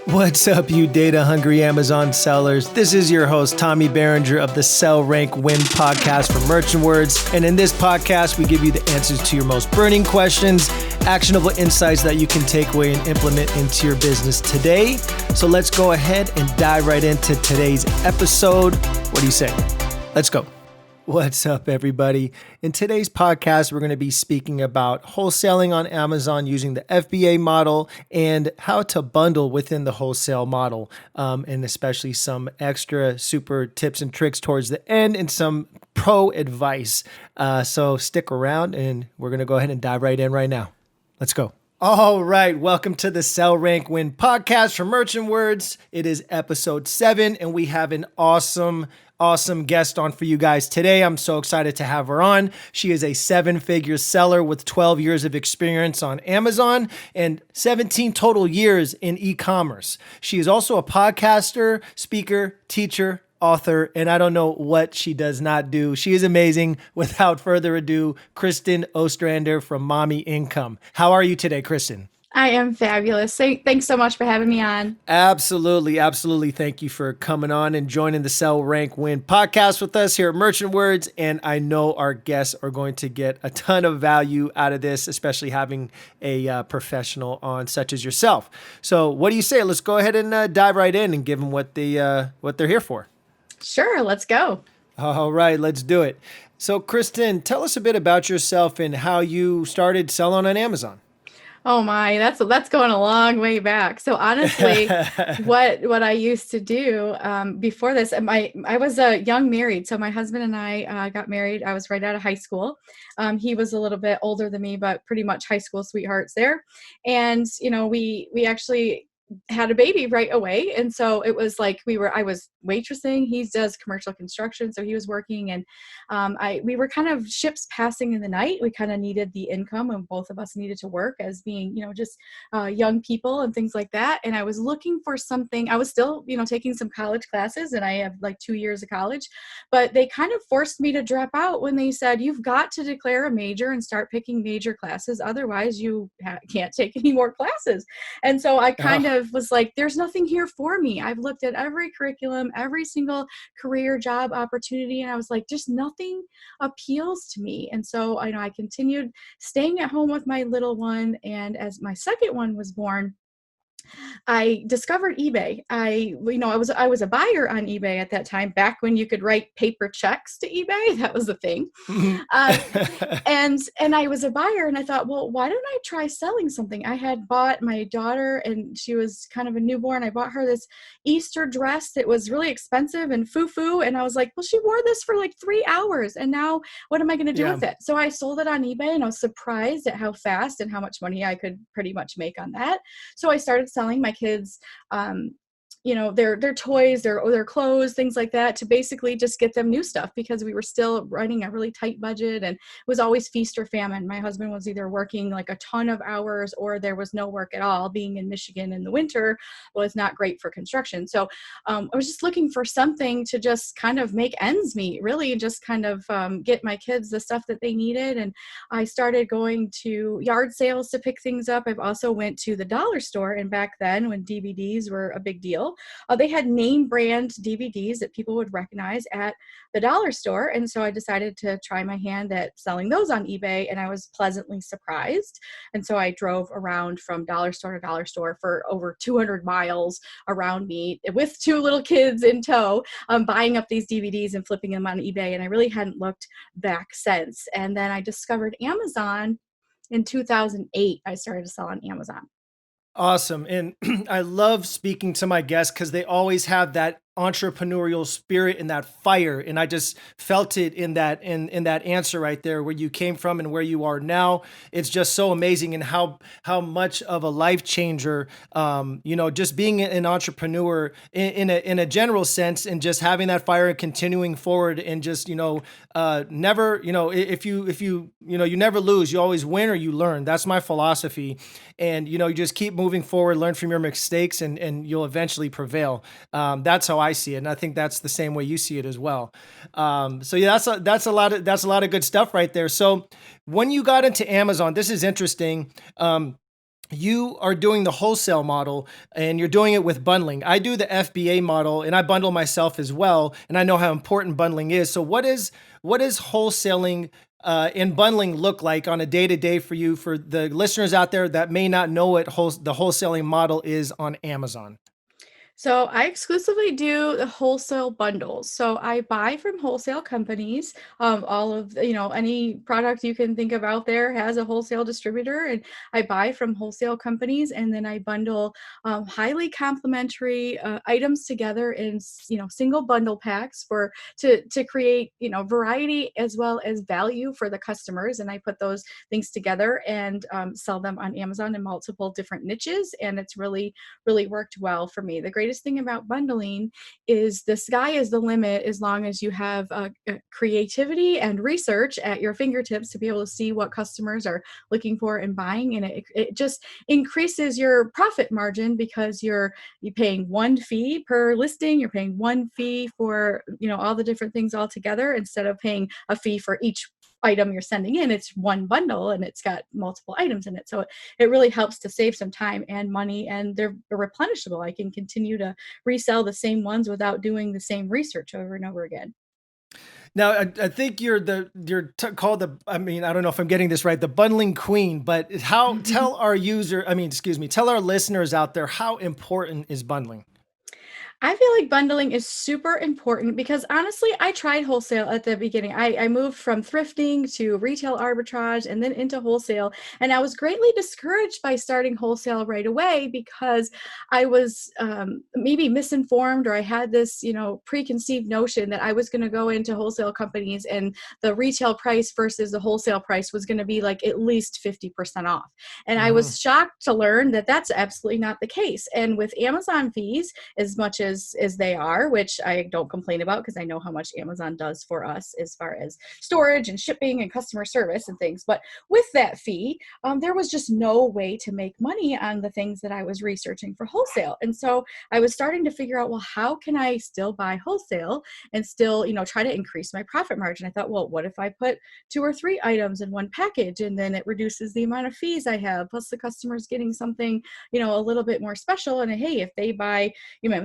What's up, you data-hungry Amazon sellers? This is your host, Tommy Berenger of the Sell, Rank, Win podcast from Merchant Words. And in this podcast, we give you the answers to your most burning questions, actionable insights that you can take away and implement into your business today. So let's go ahead and dive right into today's episode. What do you say? Let's go. What's up, everybody? In today's podcast, we're going to be speaking about wholesaling on Amazon using the FBA model and how to bundle within the wholesale model, and especially some extra super tips and tricks towards the end and some pro advice. So stick around and we're going to go ahead and dive right in right now. Let's go. All right. Welcome to the Sell, Rank, Win podcast from Merchant Words. It is episode 7 and we have an awesome guest on for you guys today. I'm so excited to have her on. She is a 7-figure seller with 12 years of experience on Amazon and 17 total years in e-commerce. She is also a podcaster, speaker, teacher, author, and I don't know what she does not do. She is amazing. Without further ado, Kristin Ostrander from Mommy Income. How are you today, Kristin? I am fabulous. Thanks so much for having me on. Absolutely. Thank you for coming on and joining the Sell, Rank, Win podcast with us here at Merchant Words. And I know our guests are going to get a ton of value out of this, especially having a professional on such as yourself. So what do you say? Let's go ahead and dive right in and give them what they're here for. Sure, let's go. All right, let's do it. So Kristin, tell us a bit about yourself and how you started selling on Amazon. Oh my, that's going a long way back. So honestly, what I used to do before this, I was a young married. So my husband and I got married. I was right out of high school. He was a little bit older than me, but pretty much high school sweethearts there. And we actually had a baby right away. And so it was like I was waitressing. He does commercial construction. So he was working and we were kind of ships passing in the night. We kind of needed the income and both of us needed to work as being, just young people and things like that. And I was looking for something. I was still, taking some college classes and I have like 2 years of college, but they kind of forced me to drop out when they said, you've got to declare a major and start picking major classes. Otherwise you can't take any more classes. And so I kind of was like, there's nothing here for me. I've looked at every curriculum, every single career job opportunity. And I was like, just nothing appeals to me. And so I continued staying at home with my little one. And as my second one was born, I discovered eBay. I was a buyer on eBay at that time, back when you could write paper checks to eBay. That was the thing. And I was a buyer and I thought, well, why don't I try selling something? I had bought my daughter and she was kind of a newborn. I bought her this Easter dress that was really expensive and foo-foo. And I was like, well, she wore this for like 3 hours. And now what am I going to do with it? So I sold it on eBay and I was surprised at how fast and how much money I could pretty much make on that. So I started selling my kids their toys, their clothes, things like that, to basically just get them new stuff, because we were still running a really tight budget and it was always feast or famine. My husband was either working like a ton of hours or there was no work at all. Being in Michigan in the winter was not great for construction. So I was just looking for something to just kind of make ends meet, really, just kind of get my kids the stuff that they needed. And I started going to yard sales to pick things up. I've also went to the dollar store, and back then when DVDs were a big deal, they had name brand DVDs that people would recognize at the dollar store. And so I decided to try my hand at selling those on eBay, and I was pleasantly surprised. And so I drove around from dollar store to dollar store for over 200 miles around me with 2 little kids in tow, buying up these DVDs and flipping them on eBay. And I really hadn't looked back since. And then I discovered Amazon in 2008. I started to sell on Amazon. Awesome. And I love speaking to my guests because they always have that entrepreneurial spirit and that fire. And I just felt it in that answer right there, where you came from and where you are now. It's just so amazing, and how much of a life changer, just being an entrepreneur in a general sense, and just having that fire and continuing forward, and just, never, if you never lose, you always win or you learn. That's my philosophy. And, you just keep moving forward, learn from your mistakes, and you'll eventually prevail. That's how I see it. And I think that's the same way you see it as well. So yeah, that's a lot of good stuff right there. So when you got into Amazon, this is interesting. you are doing the wholesale model and you're doing it with bundling. I do the FBA model and I bundle myself as well. And I know how important bundling is. So what is wholesaling and bundling look like on a day to day for you, for the listeners out there that may not know what the wholesaling model is on Amazon? So I exclusively do the wholesale bundles. So I buy from wholesale companies. All of any product you can think of out there has a wholesale distributor, and I buy from wholesale companies, and then I bundle highly complementary items together in single bundle packs to create variety as well as value for the customers. And I put those things together and sell them on Amazon in multiple different niches, and it's really worked well for me. The greatest thing about bundling is the sky is the limit as long as you have creativity and research at your fingertips to be able to see what customers are looking for and buying. And it just increases your profit margin because you're paying one fee per listing. You're paying one fee for all the different things all together instead of paying a fee for each item you're sending in. It's one bundle and it's got multiple items in it. So it really helps to save some time and money, and they're replenishable. I can continue to resell the same ones without doing the same research over and over again. Now, I think called the, I mean, I don't know if I'm getting this right, the bundling queen, but tell our tell our listeners out there, how important is bundling? I feel like bundling is super important because honestly, I tried wholesale at the beginning. I moved from thrifting to retail arbitrage and then into wholesale. And I was greatly discouraged by starting wholesale right away because I was maybe misinformed, or I had this, preconceived notion that I was going to go into wholesale companies and the retail price versus the wholesale price was going to be like at least 50% off. And I Mhm. was shocked to learn that that's absolutely not the case. And with Amazon fees, as much as they are, which I don't complain about because I know how much Amazon does for us as far as storage and shipping and customer service and things. But with that fee, there was just no way to make money on the things that I was researching for wholesale. And so I was starting to figure out, well, how can I still buy wholesale and still, try to increase my profit margin? I thought, well, what if I put 2 or 3 items in one package, and then it reduces the amount of fees I have, plus the customer's getting something, a little bit more special. And hey, if they buy,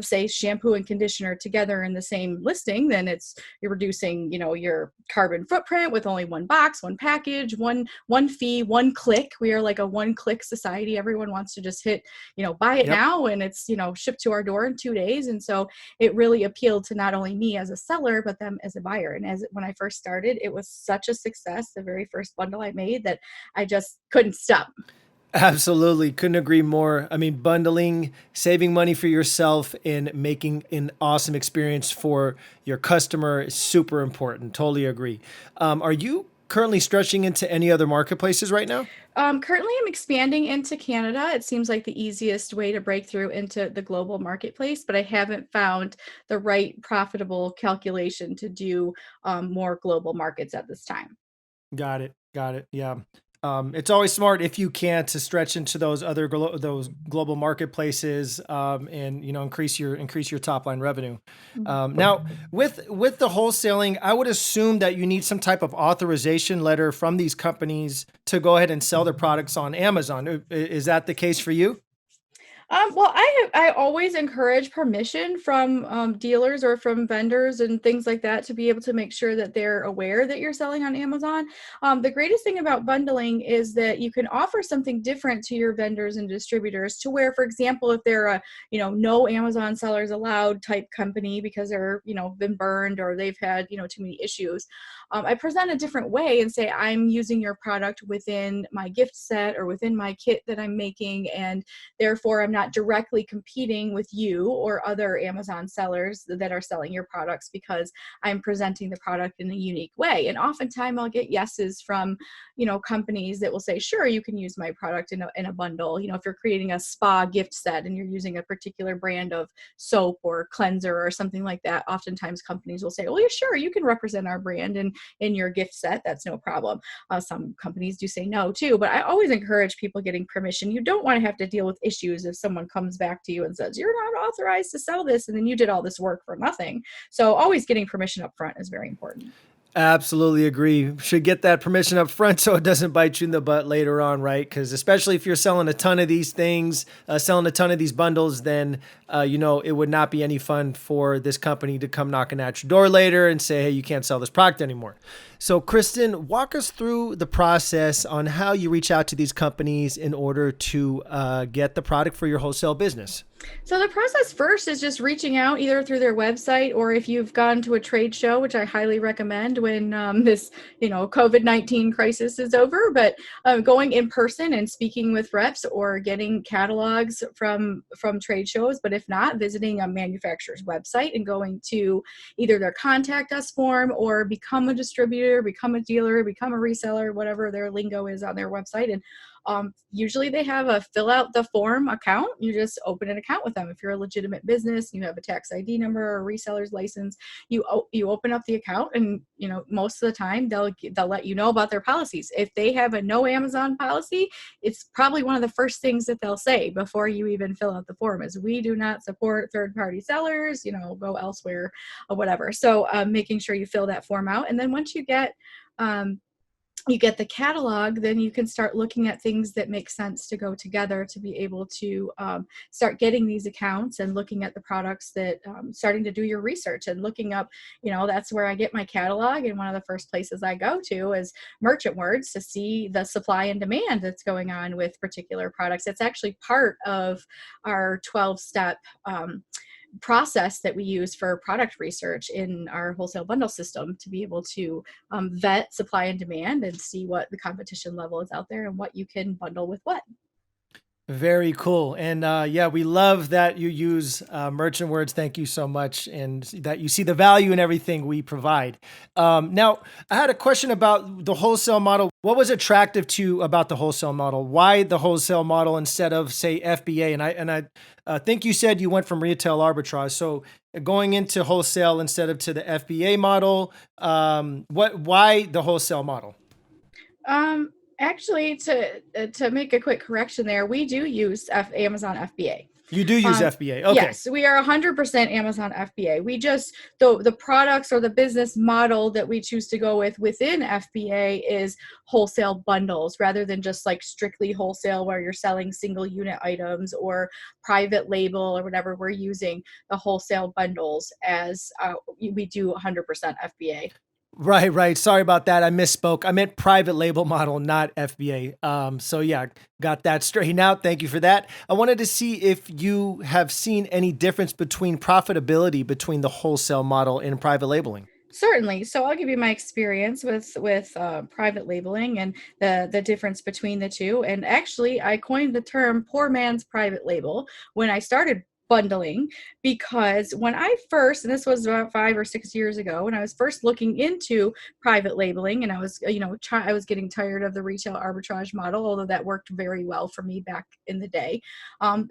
say shampoo and conditioner together in the same listing, then you're reducing, your carbon footprint with only one box, one package, one fee, one click. We are like a one-click society. Everyone wants to just hit, buy it Yep. now, and it's, shipped to our door in 2 days. And so it really appealed to not only me as a seller, but them as a buyer. And when I first started, it was such a success, the very first bundle I made, that I just couldn't stop. Absolutely. Couldn't agree more. I mean, bundling, saving money for yourself, and making an awesome experience for your customer is super important. Totally agree. Are you currently stretching into any other marketplaces right now? Currently, I'm expanding into Canada. It seems like the easiest way to break through into the global marketplace, but I haven't found the right profitable calculation to do more global markets at this time. Got it. Got it. Yeah. It's always smart if you can to stretch into those those global marketplaces, and increase your top line revenue. Mhm. Now, with the wholesaling, I would assume that you need some type of authorization letter from these companies to go ahead and sell their products on Amazon. Is that the case for you? Well, I always encourage permission from dealers or from vendors and things like that to be able to make sure that they're aware that you're selling on Amazon. The greatest thing about bundling is that you can offer something different to your vendors and distributors, to where, for example, if they're a no Amazon sellers allowed type company because they're been burned or they've had too many issues, I present a different way and say I'm using your product within my gift set or within my kit that I'm making, and therefore I'm not directly competing with you or other Amazon sellers that are selling your products, because I'm presenting the product in a unique way. And oftentimes I'll get yeses from, companies that will say, sure, you can use my product in a bundle. If you're creating a spa gift set and you're using a particular brand of soap or cleanser or something like that, oftentimes companies will say, well, yeah, sure, you can represent our brand in your gift set. That's no problem. Some companies do say no too, but I always encourage people getting permission. You don't want to have to deal with issues if someone comes back to you and says, you're not authorized to sell this, and then you did all this work for nothing. So always getting permission up front is very important. Absolutely agree. Should get that permission up front so it doesn't bite you in the butt later on, right? Because especially if you're selling a ton of these things, selling a ton of these bundles, then it would not be any fun for this company to come knocking at your door later and say, "Hey, you can't sell this product anymore." So, Kristin, walk us through the process on how you reach out to these companies in order to get the product for your wholesale business. So the process first is just reaching out either through their website, or if you've gone to a trade show, which I highly recommend when this, COVID-19 crisis is over, but going in person and speaking with reps or getting catalogs from trade shows. But if not, visiting a manufacturer's website and going to either their contact us form or become a distributor, become a dealer, become a reseller, whatever their lingo is on their website. And usually they have a fill out the form account. You just open an account with them. If you're a legitimate business, you have a tax ID number or a reseller's license, you open up the account, and most of the time they'll let you know about their policies. If they have a no Amazon policy, it's probably one of the first things that they'll say before you even fill out the form is, we do not support third party sellers, go elsewhere or whatever. So making sure you fill that form out. And then once um, you get the catalog, then you can start looking at things that make sense to go together to be able to start getting these accounts and looking at the products that starting to do your research and looking up, that's where I get my catalog. And one of the first places I go to is Merchant Words to see the supply and demand that's going on with particular products. It's actually part of our 12-step process that we use for product research in our wholesale bundle system to be able to vet supply and demand and see what the competition level is out there and what you can bundle with what. Very cool. And yeah, we love that you use Merchant Words. Thank you so much. And that you see the value in everything we provide. Now, I had a question about the wholesale model. What was attractive to you about the wholesale model? Why the wholesale model instead of, say, FBA? And I think you said you went from retail arbitrage. So going into wholesale instead of to the FBA model, why the wholesale model? Um, Actually, to make a quick correction there, we do use Amazon FBA. You do use FBA. Okay. Yes, we are 100% Amazon FBA. We just the products or the business model that we choose to go with within FBA is wholesale bundles rather than just like strictly wholesale where you're selling single unit items or private label or whatever. We're using the wholesale bundles as we do 100% FBA. Right, right. Sorry about that. I misspoke. I meant private label model, not FBA. So yeah, got that straightened out. Thank you for that. I wanted to see if you have seen any difference between profitability between the wholesale model and private labeling. Certainly. So I'll give you my experience with private labeling and the difference between the two. And actually, I coined the term "poor man's private label" when I started bundling, because when I first, and this was about 5 or 6 years ago, when I was first looking into private labeling, and I was I was getting tired of the retail arbitrage model, although that worked very well for me back in the day.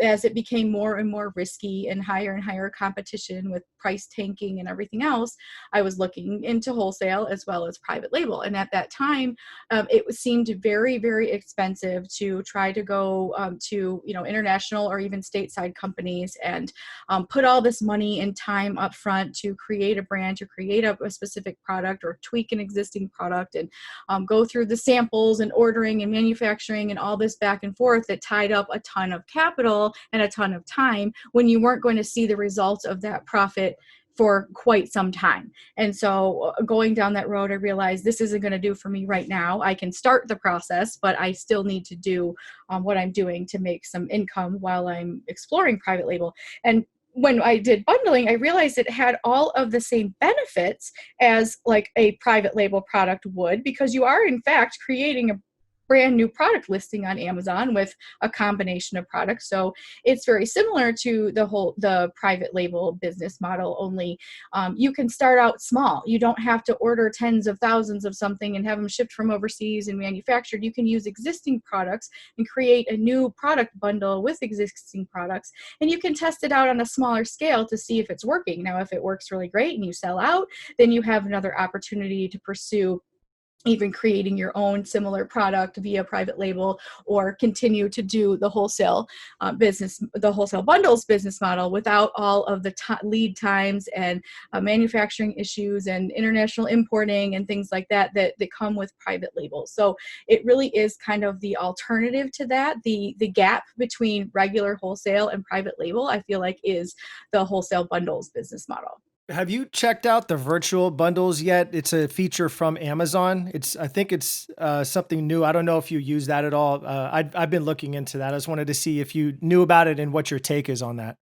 As it became more and more risky and higher competition with price tanking and everything else, I was looking into wholesale as well as private label. And at that time, it seemed very, very expensive to try to go to international or even stateside companies and put all this money and time up front to create a brand, to create a specific product or tweak an existing product, and go through the samples and ordering and manufacturing and all this back and forth that tied up a ton of capital and a ton of time when you weren't going to see the results of that profit for quite some time. And so going down that road, I realized this isn't going to do for me right now. I can start the process, but I still need to do what I'm doing to make some income while I'm exploring private label. And when I did bundling, I realized it had all of the same benefits as like a private label product would, because you are in fact creating a brand new product listing on Amazon with a combination of products. So it's very similar to the private label business model, only you can start out small. You don't have to order tens of thousands of something and have them shipped from overseas and manufactured. You can use existing products and create a new product bundle with existing products, and you can test it out on a smaller scale to see if it's working. Now, if it works really great and you sell out, then you have another opportunity to pursue even creating your own similar product via private label, or continue to do the wholesale business, the wholesale bundles business model without all of the lead times and manufacturing issues and international importing and things like that come with private labels. So it really is kind of the alternative to that. The gap between regular wholesale and private label, I feel like, is the wholesale bundles business model. Have you checked out the virtual bundles yet? It's a feature from Amazon. I think it's something new. I don't know if you use that at all. I've been looking into that. I just wanted to see if you knew about it and what your take is on that.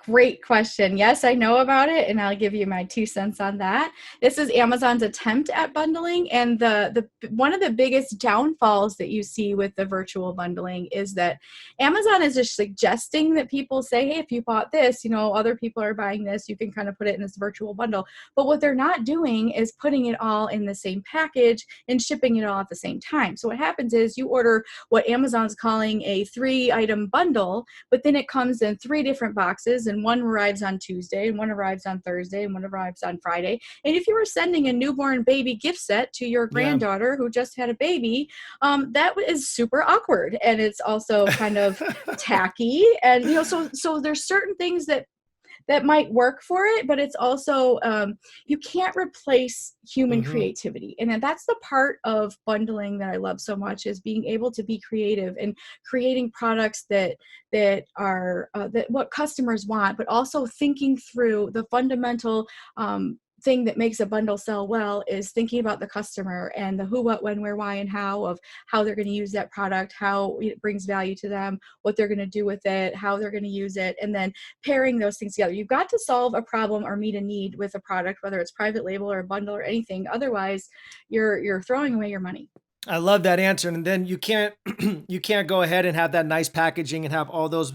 Great question. Yes, I know about it, and I'll give you my 2 cents on that. This is Amazon's attempt at bundling, and the one of the biggest downfalls that you see with the virtual bundling is that Amazon is just suggesting that people say, hey, if you bought this, other people are buying this, you can kind of put it in this virtual bundle. But what they're not doing is putting it all in the same package and shipping it all at the same time. So what happens is you order what Amazon's calling a 3-item bundle, but then it comes in 3 different boxes, and one arrives on Tuesday, and one arrives on Thursday, and one arrives on Friday. And if you were sending a newborn baby gift set to your granddaughter who just had a baby, that is super awkward, and it's also kind of tacky. And so there's certain things that might work for it, but it's also, you can't replace human creativity. And that's the part of bundling that I love so much, is being able to be creative and creating products that are that what customers want, but also thinking through the fundamental thing that makes a bundle sell well is thinking about the customer and the who, what, when, where, why, and how of how they're going to use that product, how it brings value to them, what they're going to do with it, how they're going to use it, and then pairing those things together. You've got to solve a problem or meet a need with a product, whether it's private label or a bundle or anything. Otherwise, you're throwing away your money. I love that answer. And then you can't go ahead and have that nice packaging and have all those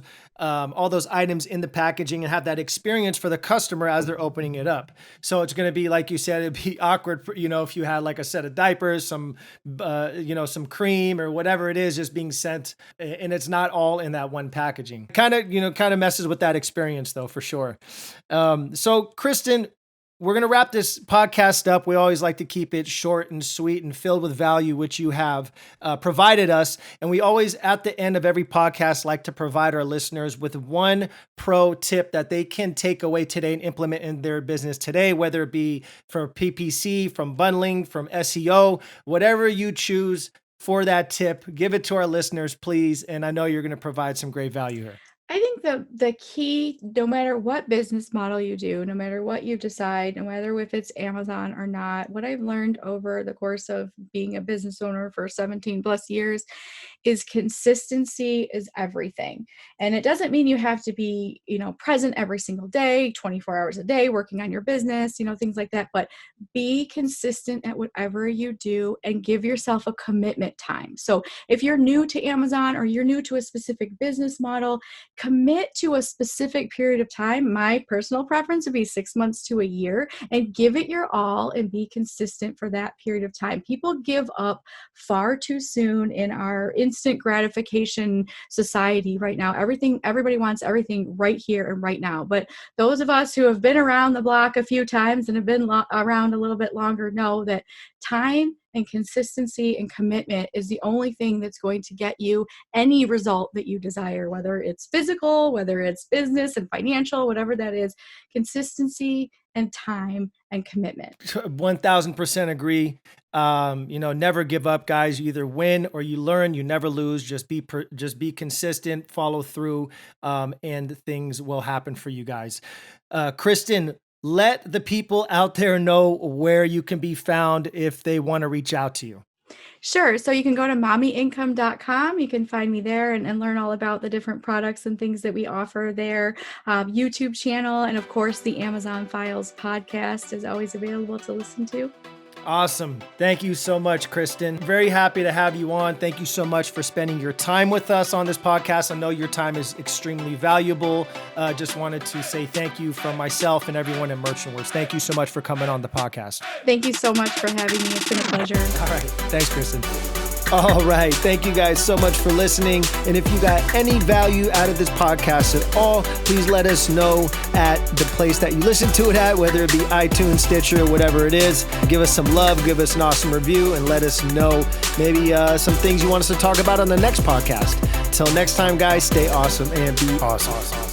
items in the packaging and have that experience for the customer as they're opening it up. So it's going to be, like you said, it'd be awkward for, if you had like a set of diapers, some cream or whatever it is just being sent, and it's not all in that one packaging. Kind of messes with that experience though, for sure. So Kristin, we're going to wrap this podcast up. We always like to keep it short and sweet and filled with value, which you have provided us. And we always, at the end of every podcast, like to provide our listeners with one pro tip that they can take away today and implement in their business today, whether it be from PPC, from bundling, from SEO, whatever you choose for that tip. Give it to our listeners, please. And I know you're going to provide some great value here. I think the key, no matter what business model you do, no matter what you decide, no matter if it's Amazon or not, what I've learned over the course of being a business owner for 17 plus years is consistency is everything. And it doesn't mean you have to be, present every single day, 24 hours a day, working on your business, things like that. But be consistent at whatever you do and give yourself a commitment time. So if you're new to Amazon or you're new to a specific business model, commit to a specific period of time. My personal preference would be 6 months to a year, and give it your all and be consistent for that period of time. People give up far too soon in our instant gratification society right now. Everybody wants everything right here and right now. But those of us who have been around the block a few times and have been around a little bit longer know that time and consistency and commitment is the only thing that's going to get you any result that you desire, whether it's physical, whether it's business and financial, whatever that is. Consistency and time and commitment. 1000% agree. Never give up, guys. You either win or you learn. You never lose. Just be consistent, follow through, and things will happen for you guys. Kristin, let the people out there know where you can be found if they want to reach out to you. Sure. So you can go to mommyincome.com. You can find me there and learn all about the different products and things that we offer there. YouTube channel, and of course, the Amazon Files podcast is always available to listen to. Awesome. Thank you so much, Kristin. Very happy to have you on. Thank you so much for spending your time with us on this podcast. I know your time is extremely valuable. Just wanted to say thank you from myself and everyone at Merchant Words. Thank you so much for coming on the podcast. Thank you so much for having me. It's been a pleasure. All right. Thanks, Kristin. All right. Thank you guys so much for listening. And if you got any value out of this podcast at all, please let us know at the place that you listen to it at, whether it be iTunes, Stitcher, whatever it is. Give us some love, give us an awesome review, and let us know maybe some things you want us to talk about on the next podcast. Until next time, guys, stay awesome and be awesome.